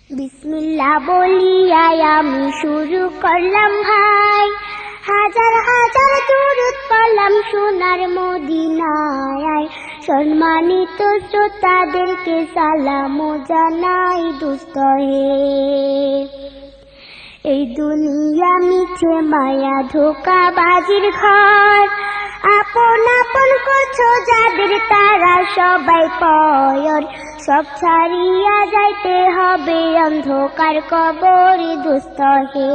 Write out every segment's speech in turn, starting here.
বিসমিল্লাহ বলিয়াই আমি শুরু করলাম ভাই, হাজার হাজার দুরূদ পড়লাম সোনার মদিনায়। সম্মানিত শ্রোতাদেরকে সালাম জানাই দোস্ত হে। এই দুনিয়া মিছে মায়া ধোঁকাবাজির ঘর, আপন আপন করছো যাদের তারা সবাই পয়র। সব ছাড়িয়া যাইতে হবে অন্ধকার কবরে দোস্ত হে।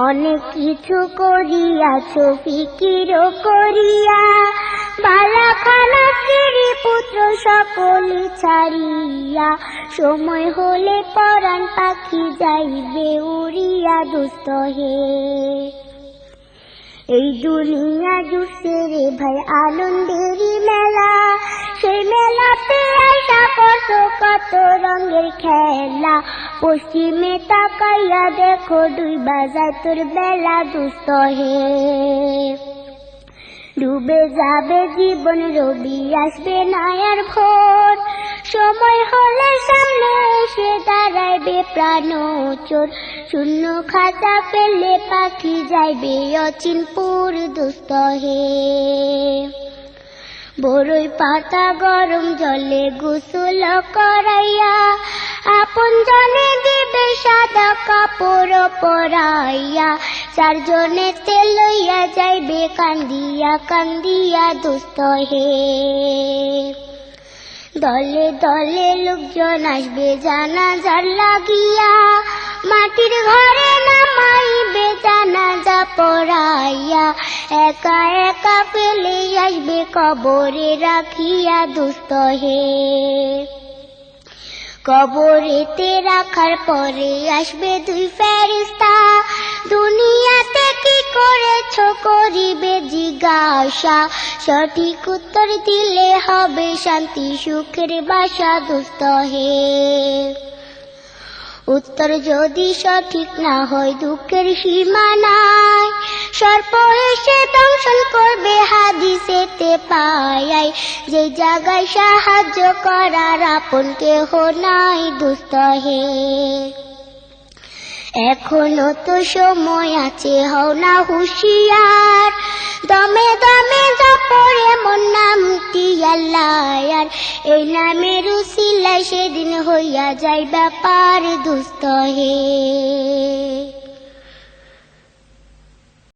অনেক কিছু করিয়াছো ফিকির করিয়া, বালাখানা স্ত্রী পুত্র সকলে ছাড়িয়া। সময় হলে পরাণ পাখি যাইবে উড়িয়া দোস্ত হে। এই দুনিয়া জুড়ছে রে ভাই আনন্দেরই মেলা, সেই মেলাতে আইসা কত কত রঙের খেলা। পশ্চিমে তাকাইয়া দেখো ডুইবা যায় তোর বেলা দোস্ত হে। ডুবে যাবে জীবন রবি আসবে না আর ভোর, সময় হলে সামনে এসে দাঁড়াইবে প্রাণচোর। শূন্য খাতা পেলে পাখি যাইবে অচিনপুর দোস্ত হে। বড়ই পাতা গরম জলে গোসল করাইয়া, আপন জনে দিবে সাদা কাপড় পরাইয়া। চারজনে তেল লইয়া যাইবে কান্দিয়া কান্দিয়া দোস্ত হে। দলে দলে লোকজন আসবে জানাজার লাগিয়া, মাটির ঘরে নামাইবে জানাজা পড়াইয়া। একা একা ফেলে আসবে কবরে রাখিয়া দোস্ত হে। কবরেতে রাখার পরে আসবে দুই ফেরেশতা, দুনিয়াতে কি করেছো করিবে জিজ্ঞাসা। সঠিক উত্তর দিলে হবে শান্তি সুখের বাসা দোস্ত হে। উত্তর যদি সঠিক না হয় দুঃখের সীমা নাই, সর্প এসে দংশন করবে হাদিসেতে পাই। যে জায়গায় সাহায্য করার আপন কেহ নাই দোস্ত হে। এখনো তো সময় আছে, হও না হুঁশিয়ার। দমে দমে জপরে মন নামটি আল্লাহ, এই নামের উসিলায় সেদিন হইয়া যায় ব্যাপার দোস্ত হে।